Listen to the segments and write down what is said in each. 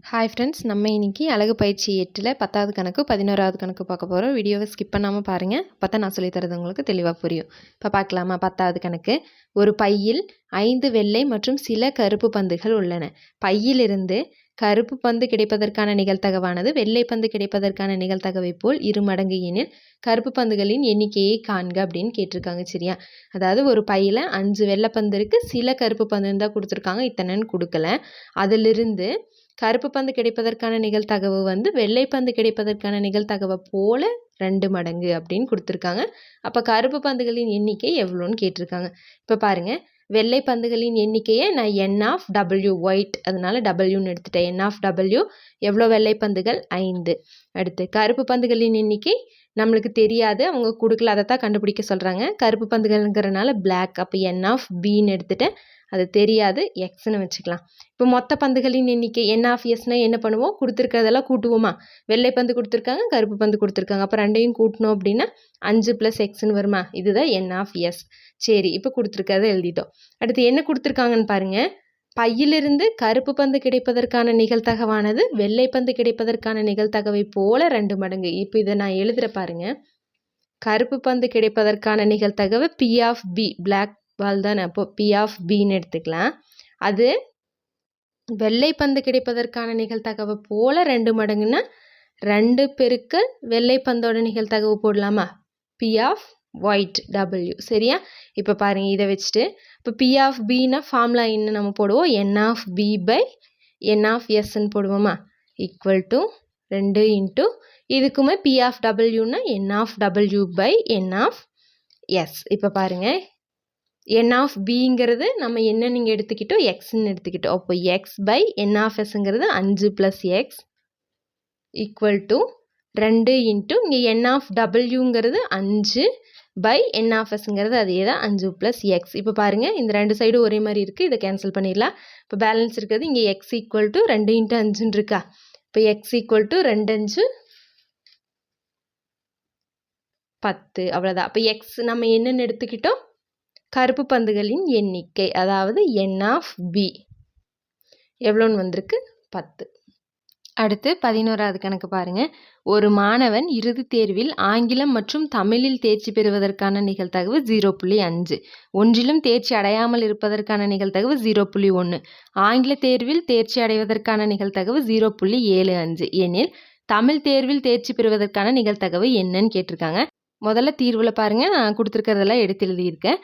Hi friends, நம்ம இன்னைக்கு அழகு பயிற்சி 8ல் 10வது கணக்கு 11வது கணக்கு பார்க்க போகிறோம். வீடியோவை ஸ்கிப் பண்ணாமல் பாருங்கள். அப்போ தான் நான் சொல்லித்தரது உங்களுக்கு தெளிவாக புரியும். இப்போ பார்க்கலாமா? 10வது கணக்கு. ஒரு பையில் 5 வெள்ளை மற்றும் சில கருப்பு பந்துகள் உள்ளன. பையிலிருந்து கருப்பு பந்து கிடைப்பதற்கான நிகழ்தகவானது வெள்ளை பந்து கிடைப்பதற்கான நிகழ்தகவை போல் 2 மடங்கு எனில் கருப்பு பந்துகளின் எண்ணிக்கையை காண்க அப்படின்னு கேட்டிருக்காங்க. சரியா? அதாவது ஒரு பையில் 5 வெள்ளை பந்து இருக்குது, சில கருப்பு பந்துன்னு தான் கொடுத்துருக்காங்க, இத்தனைன்னு கொடுக்கல. அதிலிருந்து கருப்பு பந்து கிடைப்பதற்கான நிகழ்தகவு வெள்ளை பந்து கிடைப்பதற்கான நிகழ்தகவை போல 2 மடங்கு அப்படின்னு கொடுத்துருக்காங்க. அப்போ கருப்பு பந்துகளின் எண்ணிக்கை எவ்வளோன்னு கேட்டிருக்காங்க. இப்போ பாருங்கள், வெள்ளை பந்துகளின் எண்ணிக்கையை நான் N ஆஃப் W ஒயிட், அதனால Wன்னு எடுத்துட்டேன். N ஆஃப் W எவ்வளோ வெள்ளை பந்துகள்? 5. அடுத்து கருப்பு பந்துகளின் எண்ணிக்கை நம்மளுக்கு தெரியாது, அவங்க கொடுக்கல, அதை தான் கண்டுபிடிக்க சொல்கிறாங்க. கருப்பு பந்துகள்ங்கிறனால பிளாக், அப்போ N ஆஃப் Bன்னு எடுத்துட்டேன். அது தெரியாது, எக்ஸ்ன்னு வச்சுக்கலாம். இப்போ மொத்த பந்துகளின் எண்ணிக்கை N ஆஃப் Sனா என்ன பண்ணுவோம்? கொடுத்துருக்கிறதெல்லாம் கூட்டுவோமா? வெள்ளை பந்து கொடுத்துருக்காங்க, கருப்பு பந்து கொடுத்துருக்காங்க, அப்போ ரெண்டையும் கூட்டணும் அப்படின்னா 5 + Xன்னு வருமா? இதுதான் N ஆஃப் S. சரி, இப்போ கொடுத்துருக்கிறத எழுதிட்டோம். அடுத்து என்ன கொடுத்துருக்காங்கன்னு பாருங்கள். பையிலிருந்து கருப்பு பந்து கிடைப்பதற்கான நிகழ்தகவானது வெள்ளை பந்து கிடைப்பதற்கான நிகழ்தகவை போல 2 மடங்கு. இப்போ இதை நான் எழுதுகிற பாருங்க. கருப்பு பந்து கிடைப்பதற்கான நிகழ்தகவு P of B, black ball தானே, அப்போ P ஆஃப் Bன்னு எடுத்துக்கலாம். அது வெள்ளை பந்து கிடைப்பதற்கான நிகழ்தகவை போல 2 மடங்குன்னா 2 பெருக்கல் வெள்ளை பந்தோட நிகழ்தகவு போடலாமா? P of white W. சரியா? இப்போ பாருங்க, இதை வச்சுட்டு இப்போ P ஆஃப் Bனா ஃபார்முலா என்ன நம்ம போடுவோம்? N of B by N of Sன்னு போடுவோமா? ஈக்குவல் டு 2 இன்ட்டு இதுக்குமே P ஆஃப் Wனா N of W by N of S. இப்போ பாருங்க, N ஆஃப் Bங்கிறது நம்ம என்ன நீங்கள் எடுத்துக்கிட்டோம்? Xன்னு எடுத்துக்கிட்டோம். அப்போ X பை N ஆஃப் Sங்கிறது 5 + X ஈக்குவல் டு 2 இன்ட்டு இங்கே N ஆஃப் Wங்கிறது 5 பை N ஆஃப் Sங்கிறது அதே தான் 5 + X. இப்போ பாருங்கள், இந்த 2 சைடும் ஒரே மாதிரி இருக்குது, இதை கேன்சல் பண்ணிடலாம். இப்போ பேலன்ஸ் இருக்கிறது இங்கே X ஈக்குவல் டு 2 இன்ட்டு 5ன்னு இருக்கா? இப்போ X ஈக்குவல் டு 2 5 10, அவ்வளோதான். அப்போ X நம்ம என்னென்னு எடுத்துக்கிட்டோம்? கருப்பு பந்துகளின் எண்ணிக்கை, அதாவது N ஆஃப் B எவ்வளோன்னு வந்திருக்கு? 10. அடுத்து 11வது கணக்கு பாருங்கள். ஒரு மாணவன் இறுதித் தேர்வில் ஆங்கிலம் மற்றும் தமிழில் தேர்ச்சி பெறுவதற்கான நிகழ்தகவு 0.5, ஒன்றிலும் தேர்ச்சி அடையாமல் இருப்பதற்கான நிகழ்தகவு 0.1, ஆங்கில தேர்வில் தேர்ச்சி அடைவதற்கான நிகழ்தகவு 0.75 எனில் தமிழ் தேர்வில் தேர்ச்சி பெறுவதற்கான நிகழ்தகவு என்னன்னு கேட்டிருக்காங்க. முதல்ல தீர்வில் பாருங்கள், நான் கொடுத்துருக்கிறதெல்லாம் எடுத்து எழுதியிருக்கேன்.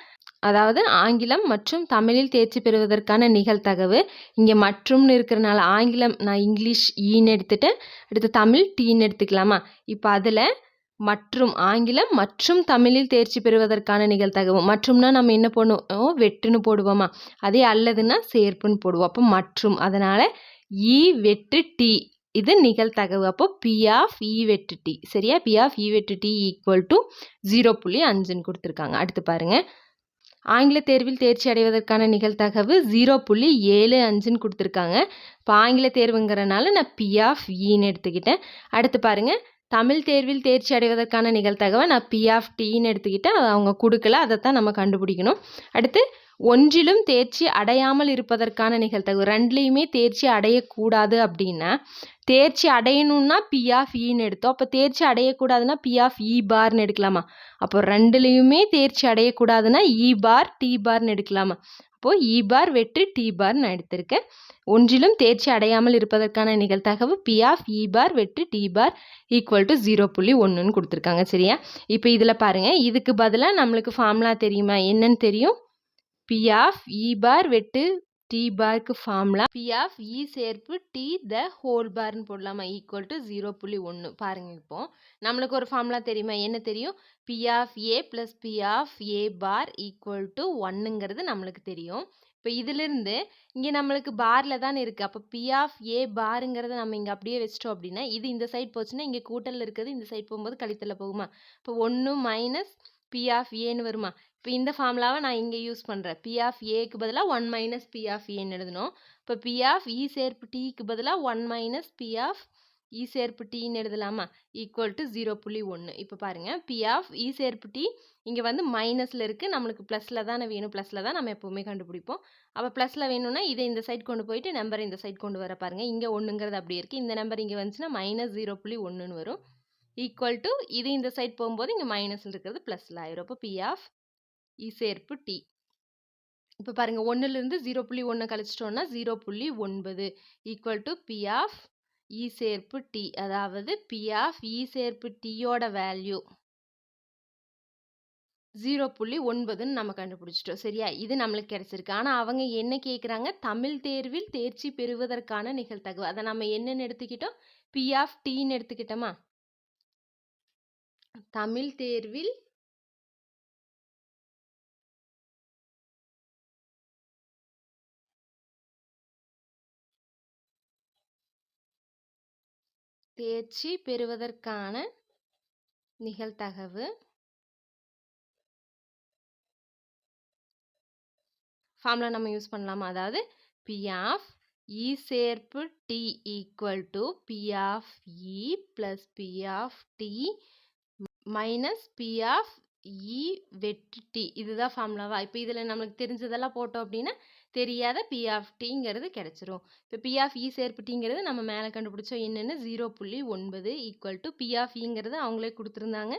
அதாவது ஆங்கிலம் மற்றும் தமிழில் தேர்ச்சி பெறுவதற்கான நிகழ்தகவு, இங்கே மற்றும்னு இருக்கிறனால ஆங்கிலம் நான் இங்கிலீஷ் ஈன்னு எடுத்துட்டேன், அடுத்து தமிழ் டீன்னு எடுத்துக்கலாமா? இப்போ அதில் மற்றும் ஆங்கிலம் மற்றும் தமிழில் தேர்ச்சி பெறுவதற்கான நிகழ்தகவு, மற்றும்னா நம்ம என்ன பண்ணுவோம்? வெட்டுன்னு போடுவோமா? அதே அல்லதுன்னா சேர்ப்புன்னு போடுவோம். அப்போ மற்றும், அதனால் ஈ வெட்டு டி இது நிகழ்தகவு. அப்போ P ஆஃப் E வெட்டு டி. சரியா? P ஆஃப் E வெட்டு டி ஈக்குவல் டு 0.5ன்னு கொடுத்துருக்காங்க. அடுத்து பாருங்கள், ஆங்கில தேர்வில் தேர்ச்சி அடைவதற்கான நிகழ்தகவு 0.75ன்னு கொடுத்துருக்காங்க. இப்போ ஆங்கில தேர்வுங்கிறனால நான் P ஆஃப் Eன்னு எடுத்துக்கிட்டேன். அடுத்து பாருங்கள், தமிழ் தேர்வில் தேர்ச்சி அடைவதற்கான நிகழ்தகவை நான் P ஆஃப் Tன்னு எடுத்துக்கிட்டேன். அது அவங்க கொடுக்கல, அதைத்தான் நம்ம கண்டுபிடிக்கணும். அடுத்து ஒன்றிலும் தேர்ச்சி அடையாமல் இருப்பதற்கான நிகழ்தகவு, ரெண்டுலேயுமே தேர்ச்சி அடையக்கூடாது அப்படின்னா, தேர்ச்சி அடையணும்னா P ஆஃப் Eன்னு எடுத்தோம், அப்போ தேர்ச்சி அடையக்கூடாதுன்னா P ஆஃப் E பார்னு எடுக்கலாமா? அப்போ ரெண்டுலேயுமே தேர்ச்சி அடையக்கூடாதுன்னா E பார் T பார்னு எடுக்கலாமா? அப்போது E பார் வெட்டு T பார் நான் எடுத்திருக்கேன். ஒன்றிலும் தேர்ச்சி அடையாமல் இருப்பதற்கான நிகழ்தகவு P ஆஃப் E பார் வெட்டு T பார் ஈக்குவல் டு 0.1ன்னு கொடுத்துருக்காங்க. சரியா? இப்போ இதில் பாருங்கள், இதுக்கு பதிலாக நம்மளுக்கு ஃபார்முலா தெரியுமா? என்னன்னு தெரியும்? P ஆஃப் E பார் வெட்டு T பாருக்கு ஃபார்முலா P ஆஃப் E சேர்ப்பு T த ஹோல் பார்னு போடலாமா? Equal to 0.1. பாருங்கள், இப்போ நம்மளுக்கு ஒரு ஃபார்முலா தெரியுமா? என்ன தெரியும்? P of A plus P of A bar equal to 1ங்கிறது நம்மளுக்கு தெரியும். இப்போ இதிலிருந்து இங்கே நம்மளுக்கு பாரில் தான் இருக்குது, அப்போ P ஆஃப் A பாருங்கிறத நம்ம இங்கே அப்படியே வச்சிட்டோம் அப்படின்னா, இது இந்த சைட் போச்சுன்னா இங்கே கூட்டல் இருக்கிறது இந்த சைட் போகும்போது கழித்தலில் போகுமா? இப்போ 1 மைனஸ் P ஆஃப் Aன்னு வருமா? இப்போ இந்த ஃபார்முலாவை நான் இங்கே யூஸ் பண்ணுறேன். P ஆஃப் ஏக்கு பதிலாக 1 மைனஸ் P ஆஃப் ஏன்னு எழுதணும். இப்போ P ஆஃப் E சேர்ப்பு Tக்கு பதிலாக 1 மைனஸ் P ஆஃப் இ சேர்ப்பு டீன்னு எழுதலாமா ஈக்குவல் டு 0.1. இப்போ பாருங்கள் பி ஆஃப் இ சேர்ப்பு டி இங்கே வந்து மைனஸில் இருக்குது, நம்மளுக்கு ப்ளஸில் தானே வேணும், ப்ளஸில் தான் நம்ம எப்போவுமே கண்டுபிடிப்போம். அப்போ ப்ளஸில் வேணும்னா இதை இந்த சைட் கொண்டு போயிட்டு நம்பரை இந்த சைட் கொண்டு வர பாருங்கள். இங்கே ஒன்றுங்கிறது அப்படியே இருக்குது, இந்த நம்பர் இங்கே வந்துச்சுன்னா -0.1ன்னு வரும். ஈக்குவல் டு இது இந்த சைட் போகும்போது இங்கே மைனஸில் இருக்கிறது ப்ளஸில் ஆயிரும். அப்போ பி ஆஃப் இ சேர்ப்பு டி. இப்போ பாருங்கள் 1லேருந்து 0.1 கழிச்சிட்டோம்னா 0.9 equal to P of E சேர்ப்பு டி. அதாவது பி ஆஃப் இ சேர்ப்பு டீயோட வேல்யூ 0.9ன்னு நம்ம கண்டுபிடிச்சிட்டோம். சரியா, இது நம்மளுக்கு கிடைச்சிருக்கு. ஆனால் அவங்க என்ன கேட்குறாங்க, தமிழ் தேர்வில் தேர்ச்சி பெறுவதற்கான நிகழ்தகவு. அதை நம்ம என்னன்னு எடுத்துக்கிட்டோம், பி ஆஃப் டீன்னு எடுத்துக்கிட்டோமா. தமிழ் தேர்வில் தேர்ச்சி பெறுவதற்கான நிகழ்தகவு ஃபார்முலா நம்ம யூஸ் பண்ணலாமா. அதாவது பி ஆஃப் இ சேர்ப்பு D equal to P of E plus P of D minus P of E வெட்டு டி. இதுதான் ஃபார்முலாவா. இப்போ இதில் நம்மளுக்கு தெரிஞ்சதெல்லாம் போட்டோம் அப்படின்னா தெரியாத பி ஆஃப் டிங்கிறது கிடச்சிரும். இப்போ பி ஆஃப் இ சேர்ப்பு டிங்கிறது நம்ம மேலே கண்டுபிடிச்சோம் என்னென்னு 0.9 ஈக்குவல் டு பி ஆஃப் இங்கிறது அவங்களே கொடுத்துருந்தாங்க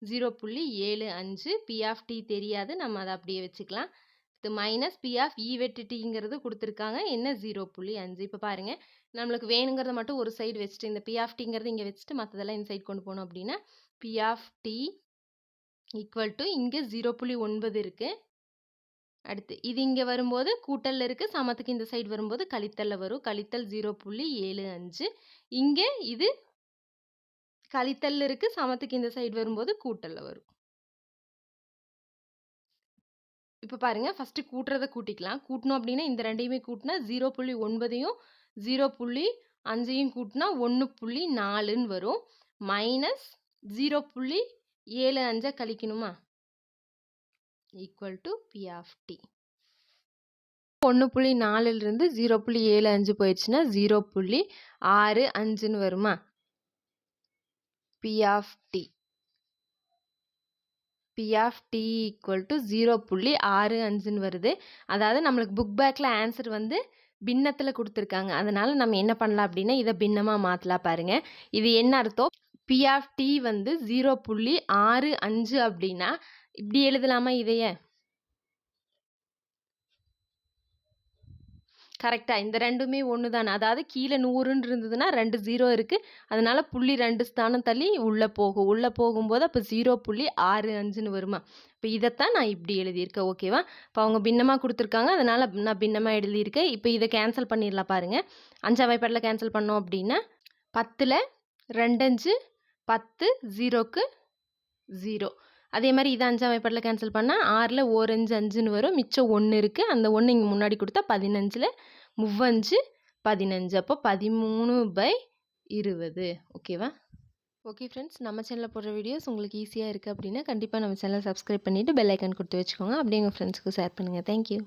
0.75. பி ஆஃப் டி தெரியாது, நம்ம அதை அப்படியே வச்சுக்கலாம். இது மைனஸ் பி ஆஃப் இ வெட்டு டிங்கிறது கொடுத்துருக்காங்க என்ன 0.5. இப்போ பாருங்கள் நம்மளுக்கு வேணுங்கிறத மட்டும் ஒரு சைடு வச்சுட்டு இந்த பி ஆஃப் டிங்கிறது இங்கே வச்சுட்டு மற்றதெல்லாம் இந்த சைடு கொண்டு போனோம் அப்படின்னா P of D equal to இங்கே 0.9 இருக்குது. அடுத்து இது இங்கே வரும்போது கூட்டலில் இருக்குது, சமத்துக்கு இந்த சைடு வரும்போது கழித்தலில் வரும். கழித்தல் 0.75. இங்கே இது கழித்தலில் இருக்குது, சமத்துக்கு இந்த சைடு வரும்போது கூட்டலில் வரும். இப்போ பாருங்கள் ஃபஸ்ட்டு கூட்டுறதை கூட்டிக்கலாம். கூட்டணும் அப்படின்னா இந்த ரெண்டையுமே கூட்டினா 0.9ஐயும் 0.5ஐயும் கூட்டினா 1.4ன்னு வரும். மைனஸ் 0.75 கழிக்கணுமா equal to P of D. 1.4லிருந்து 0.75 போயிடுச்சுன்னா 0.65ன்னு வருமா. P of D P of D equal to 0.65ன்னு வருது. அதாவது நம்மளுக்கு புக் பேக்கில் ஆன்சர் வந்து பின்னத்தில் கொடுத்துருக்காங்க. அதனால் நம்ம என்ன பண்ணலாம் அப்படின்னா இதை பின்னமாக மாற்றலாம். பாருங்கள் இது என்ன அர்த்தம், பி ஆஃப் டி வந்து 0.65 அப்படின்னா இப்படி எழுதலாமா இதையே. கரெக்டாக இந்த ரெண்டுமே ஒன்று தானே. அதாவது கீழே 100ன்னு இருந்ததுன்னா 2 0 இருக்குது, அதனால் 0.2 ஸ்தானம் தள்ளி உள்ளே போகும். உள்ளே போகும்போது அப்போ 0.65ன்னு வருமா. இப்போ இதைத்தான் நான் இப்படி எழுதியிருக்கேன். ஓகேவா. இப்போ அவங்க பின்னமாக கொடுத்துருக்காங்க, அதனால் நான் பின்னமாக எழுதியிருக்கேன். இப்போ இதை கேன்சல் பண்ணிடலாம். பாருங்கள் 5ஆம் வாய்ப்பாட்டில் கேன்சல் பண்ணோம் அப்படின்னா 10ல் 2 5 10 0க்கு 0. அதே மாதிரி இதை 5ஆம் வாய்ப்பாட்டில் கேன்சல் பண்ணால் 6ல் 1 5 5ன்னு வரும். மிச்சம் 1 இருக்குது, அந்த 1 இங்கே முன்னாடி கொடுத்தா 15ல் 3 5 15. அப்போ 13/20. ஓகேவா. ஓகே ஃப்ரெண்ட்ஸ், நம்ம சேனலில் போடுற வீடியோஸ் உங்களுக்கு ஈஸியாக இருக்குது அப்படின்னா கண்டிப்பாக நம்ம சேனலை சப்ஸ்கிரைப் பண்ணிவிட்டு பெல் ஐக்கான் கொடுத்து வச்சுக்கோங்க. அப்படியே உங்கள் ஃப்ரெண்ட்ஸ்க்கு ஷேர் பண்ணுங்கள். தேங்க்யூ.